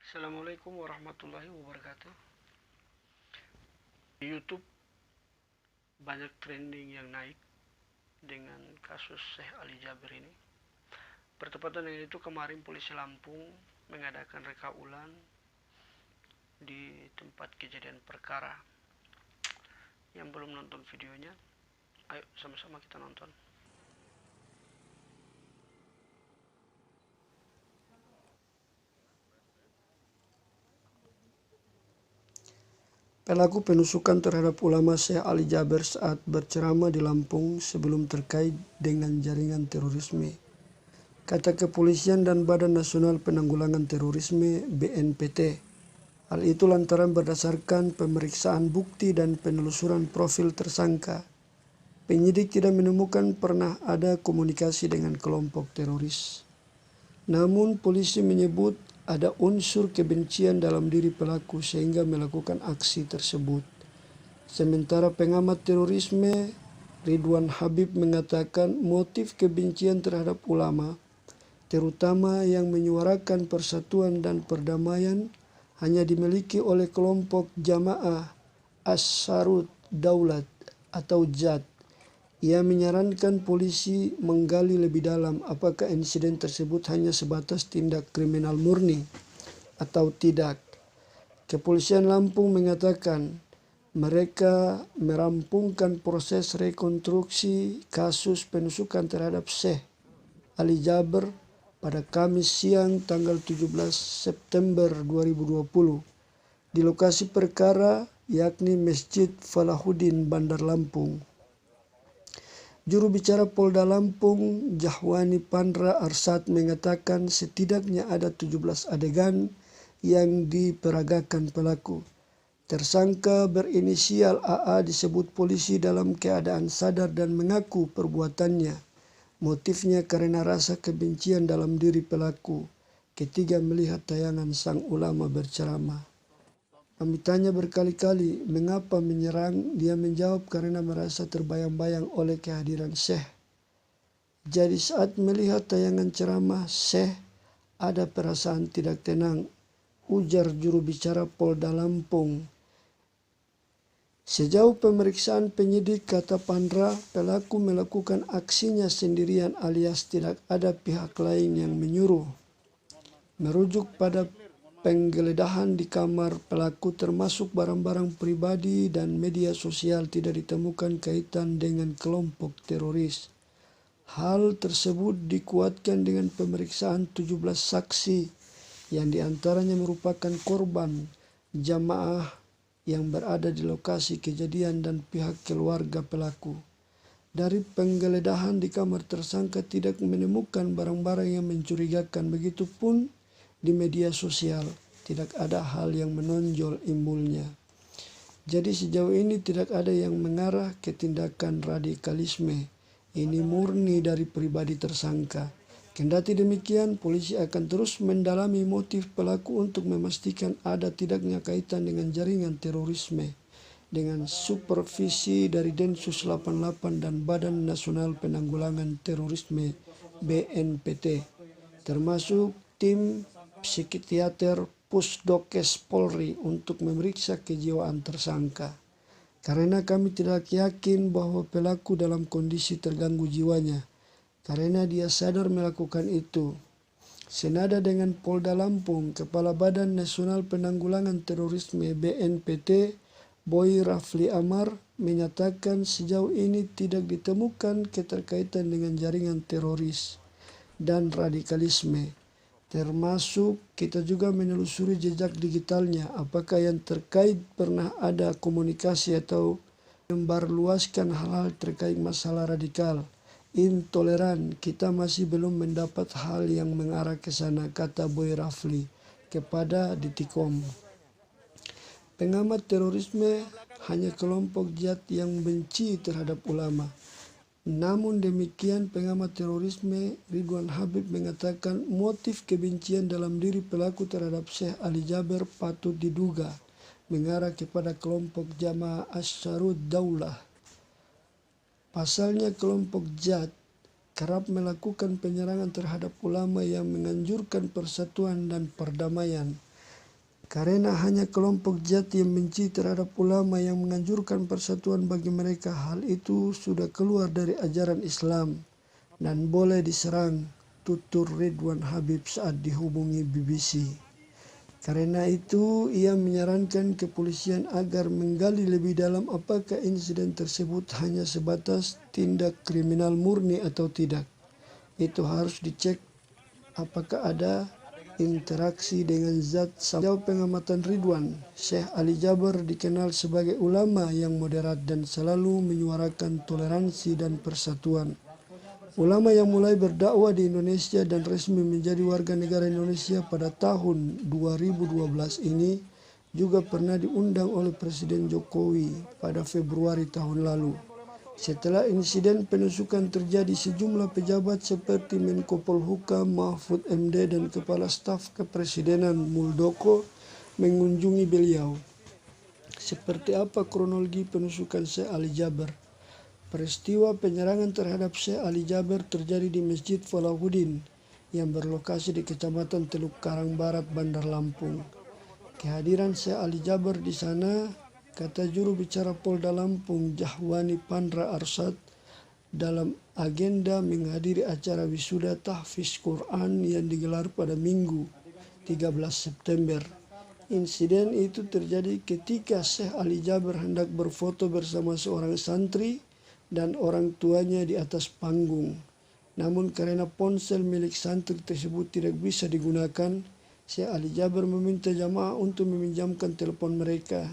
Assalamualaikum warahmatullahi wabarakatuh. Di YouTube banyak trending yang naik dengan kasus Syekh Ali Jaber ini. Bertepatan dengan itu, kemarin polisi Lampung mengadakan reka ulang di tempat kejadian perkara. Yang belum nonton videonya, ayo sama-sama kita nonton. Pelaku penusukan terhadap ulama Syekh Ali Jaber saat berceramah di Lampung sebelum terkait dengan jaringan terorisme. Kata Kepolisian dan Badan Nasional Penanggulangan Terorisme (BNPT). Hal itu lantaran berdasarkan pemeriksaan bukti dan penelusuran profil tersangka, penyidik tidak menemukan pernah ada komunikasi dengan kelompok teroris. Namun polisi menyebut ada unsur kebencian dalam diri pelaku sehingga melakukan aksi tersebut. Sementara pengamat terorisme Ridwan Habib mengatakan motif kebencian terhadap ulama, terutama yang menyuarakan persatuan dan perdamaian, hanya dimiliki oleh kelompok Jamaah Ansharud Daulah atau JAD. Ia menyarankan polisi menggali lebih dalam apakah insiden tersebut hanya sebatas tindak kriminal murni atau tidak. Kepolisian Lampung mengatakan mereka merampungkan proses rekonstruksi kasus penusukan terhadap Syekh Ali Jaber pada Kamis siang tanggal 17 September 2020 di lokasi perkara, yakni Masjid Falahuddin Bandar Lampung. Juru bicara Polda Lampung, Jahwani Pandra Arsad, mengatakan setidaknya ada 17 adegan yang diperagakan pelaku. Tersangka berinisial AA disebut polisi dalam keadaan sadar dan mengaku perbuatannya. Motifnya karena rasa kebencian dalam diri pelaku ketika melihat tayangan sang ulama berceramah. Kami tanya berkali-kali mengapa menyerang, dia menjawab karena merasa terbayang-bayang oleh kehadiran Syekh. Jadi saat melihat tayangan ceramah Syekh ada perasaan tidak tenang, ujar juru bicara Polda Lampung. Sejauh pemeriksaan penyidik, kata Pandra, pelaku melakukan aksinya sendirian alias tidak ada pihak lain yang menyuruh. Merujuk pada penggeledahan di kamar pelaku termasuk barang-barang pribadi dan media sosial tidak ditemukan kaitan dengan kelompok teroris. Hal tersebut dikuatkan dengan pemeriksaan 17 saksi yang diantaranya merupakan korban, jamaah yang berada di lokasi kejadian dan pihak keluarga pelaku. Dari penggeledahan di kamar tersangka tidak menemukan barang-barang yang mencurigakan, begitupun di media sosial tidak ada hal yang menonjol imbulnya. Jadi sejauh ini tidak ada yang mengarah ke tindakan radikalisme. Ini murni dari pribadi tersangka. Kendati demikian, polisi akan terus mendalami motif pelaku untuk memastikan ada tidaknya kaitan dengan jaringan terorisme dengan supervisi dari Densus 88 dan Badan Nasional Penanggulangan Terorisme BNPT, termasuk tim psikiater Pusdokes Polri untuk memeriksa kejiwaan tersangka. Karena kami tidak yakin bahwa pelaku dalam kondisi terganggu jiwanya, karena dia sadar melakukan itu. Senada dengan Polda Lampung, Kepala Badan Nasional Penanggulangan Terorisme BNPT, Boy Rafli Amar, menyatakan sejauh ini tidak ditemukan keterkaitan dengan jaringan teroris dan radikalisme. Termasuk kita juga menelusuri jejak digitalnya, apakah yang terkait pernah ada komunikasi atau membarluaskan hal-hal terkait masalah radikal, intoleran. Kita masih belum mendapat hal yang mengarah ke sana, kata Boy Rafli kepada Detikom. Pengamat terorisme hanya kelompok jihad yang benci terhadap ulama. Namun demikian, pengamat terorisme Ridwan Habib mengatakan motif kebencian dalam diri pelaku terhadap Syekh Ali Jaber patut diduga mengarah kepada kelompok Jamaah Ansharud Daulah. Pasalnya kelompok JAD kerap melakukan penyerangan terhadap ulama yang menganjurkan persatuan dan perdamaian. Karena hanya kelompok jahat yang benci terhadap ulama yang menganjurkan persatuan bagi mereka, hal itu sudah keluar dari ajaran Islam dan boleh diserang, tutur Ridwan Habib saat dihubungi BBC. Karena itu, ia menyarankan kepolisian agar menggali lebih dalam apakah insiden tersebut hanya sebatas tindak kriminal murni atau tidak. Itu harus dicek apakah ada interaksi dengan zat. Sejauh pengamatan Ridwan, Syekh Ali Jaber dikenal sebagai ulama yang moderat dan selalu menyuarakan toleransi dan persatuan. Ulama yang mulai berdakwah di Indonesia dan resmi menjadi warga negara Indonesia pada tahun 2012 ini juga pernah diundang oleh Presiden Jokowi pada Februari tahun lalu. Setelah insiden penusukan terjadi, sejumlah pejabat seperti Menko Polhukam Mahfud MD dan Kepala Staf Kepresidenan Muldoko mengunjungi beliau. Seperti apa kronologi penusukan Syekh Ali Jaber? Peristiwa penyerangan terhadap Syekh Ali Jaber terjadi di Masjid Falahuddin yang berlokasi di Kecamatan Teluk Karang Barat, Bandar Lampung. Kehadiran Syekh Ali Jaber di sana, kata juru bicara Polda Lampung Jahwani Pandra Arsad, dalam agenda menghadiri acara wisuda tahfiz Quran yang digelar pada Minggu 13 September. Insiden itu terjadi ketika Syekh Ali Jaber hendak berfoto bersama seorang santri dan orang tuanya di atas panggung. Namun karena ponsel milik santri tersebut tidak bisa digunakan, Syekh Ali Jaber meminta jamaah untuk meminjamkan telepon mereka.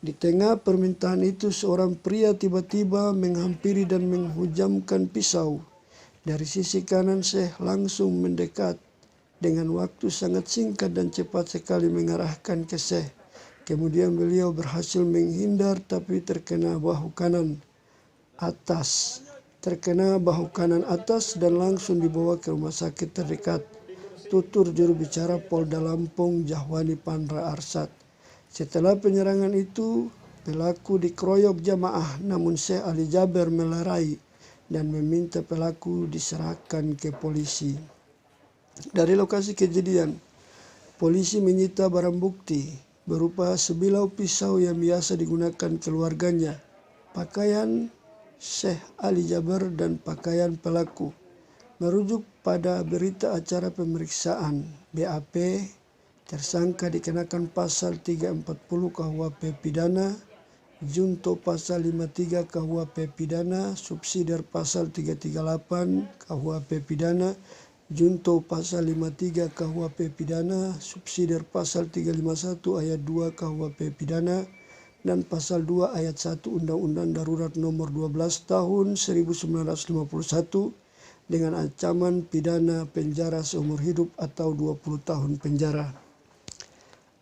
Di tengah permintaan itu, seorang pria tiba-tiba menghampiri dan menghujamkan pisau. Dari sisi kanan, Syekh langsung mendekat. Dengan waktu sangat singkat dan cepat sekali mengarahkan ke Syekh. Kemudian beliau berhasil menghindar tapi terkena bahu kanan atas dan langsung dibawa ke rumah sakit terdekat, tutur juru bicara Polda Lampung Jahwani Pandra Arsad. Setelah penyerangan itu, pelaku dikeroyok jamaah, namun Syekh Ali Jaber melerai dan meminta pelaku diserahkan ke polisi. Dari lokasi kejadian, polisi menyita barang bukti berupa sebilau pisau yang biasa digunakan keluarganya, pakaian Syekh Ali Jaber dan pakaian pelaku. Merujuk pada berita acara pemeriksaan BAP, tersangka dikenakan pasal 340 KUHP Pidana, junto pasal 53 KUHP Pidana, subsidiar pasal 338 KUHP Pidana, junto pasal 53 KUHP Pidana, subsidiar pasal 351 ayat 2 KUHP Pidana, dan pasal 2 ayat 1 Undang-Undang Darurat Nomor 12 Tahun 1951 dengan ancaman pidana penjara seumur hidup atau 20 tahun penjara.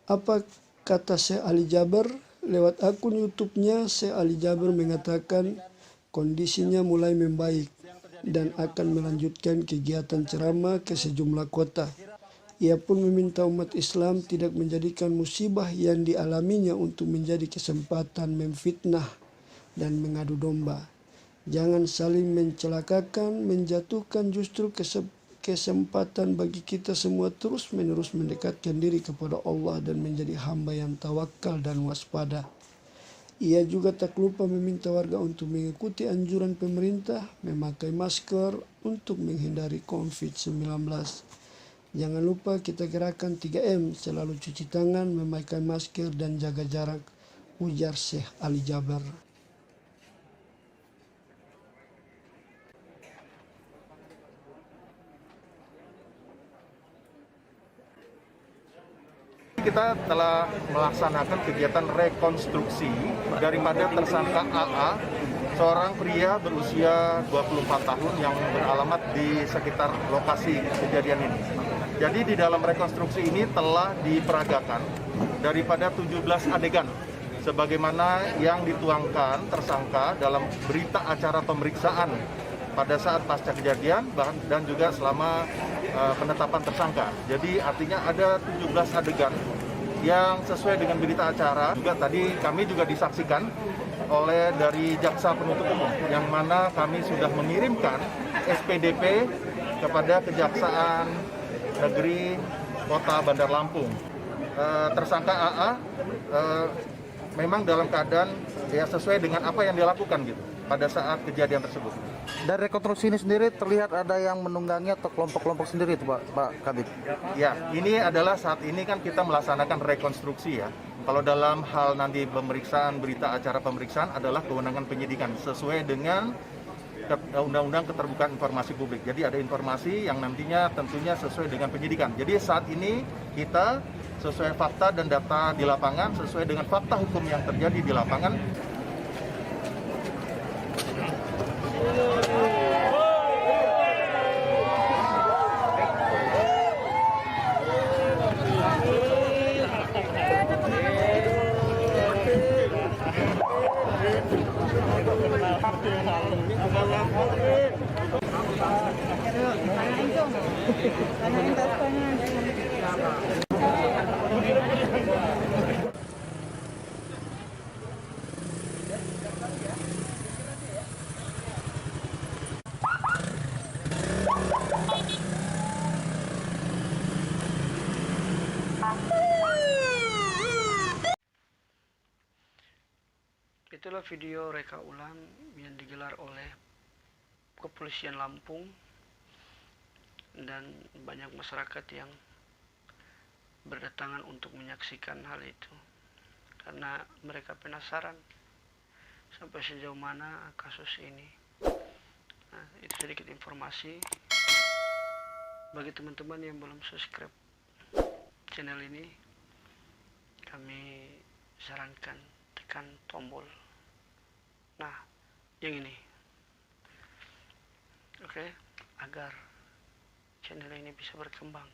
Apa kata Syekh Ali Jaber? Lewat akun YouTube-nya, Syekh Ali Jaber mengatakan kondisinya mulai membaik dan akan melanjutkan kegiatan ceramah ke sejumlah kota. Ia pun meminta umat Islam tidak menjadikan musibah yang dialaminya untuk menjadi kesempatan memfitnah dan mengadu domba. Jangan saling mencelakakan, menjatuhkan, justru kesempatan bagi kita semua terus-menerus mendekatkan diri kepada Allah dan menjadi hamba yang tawakal dan waspada. Ia juga tak lupa meminta warga untuk mengikuti anjuran pemerintah, memakai masker untuk menghindari COVID-19. Jangan lupa kita gerakan 3M, selalu cuci tangan, memakai masker, dan jaga jarak, ujar Syekh Ali Jaber. Kita telah melaksanakan kegiatan rekonstruksi daripada tersangka AA, seorang pria berusia 24 tahun yang beralamat di sekitar lokasi kejadian ini. Jadi di dalam rekonstruksi ini telah diperagakan daripada 17 adegan sebagaimana yang dituangkan tersangka dalam berita acara pemeriksaan pada saat pasca kejadian dan juga selama penetapan tersangka. Jadi artinya ada 17 adegan yang sesuai dengan berita acara. Juga tadi kami juga disaksikan oleh dari jaksa penuntut umum yang mana kami sudah mengirimkan SPDP kepada Kejaksaan Negeri Kota Bandar Lampung. tersangka AA memang dalam keadaan ya sesuai dengan apa yang dilakukan gitu pada saat kejadian tersebut. Dari rekonstruksi ini sendiri terlihat ada yang menunggangi atau kelompok-kelompok sendiri itu Pak Kabid? Ya, ini adalah saat ini kan kita melaksanakan rekonstruksi ya. Kalau dalam hal nanti pemeriksaan, berita acara pemeriksaan adalah kewenangan penyidikan sesuai dengan Undang-Undang Keterbukaan Informasi Publik. Jadi ada informasi yang nantinya tentunya sesuai dengan penyidikan. Jadi saat ini kita sesuai fakta dan data di lapangan, sesuai dengan fakta hukum yang terjadi di lapangan. Itulah video reka ulang yang digelar oleh Kepolisian Lampung, dan banyak masyarakat yang berdatangan untuk menyaksikan hal itu karena mereka penasaran sampai sejauh mana kasus ini. Nah, itu sedikit informasi bagi teman-teman yang belum subscribe channel ini. Kami sarankan tekan tombol nah yang ini, oke, agar channel ini bisa berkembang.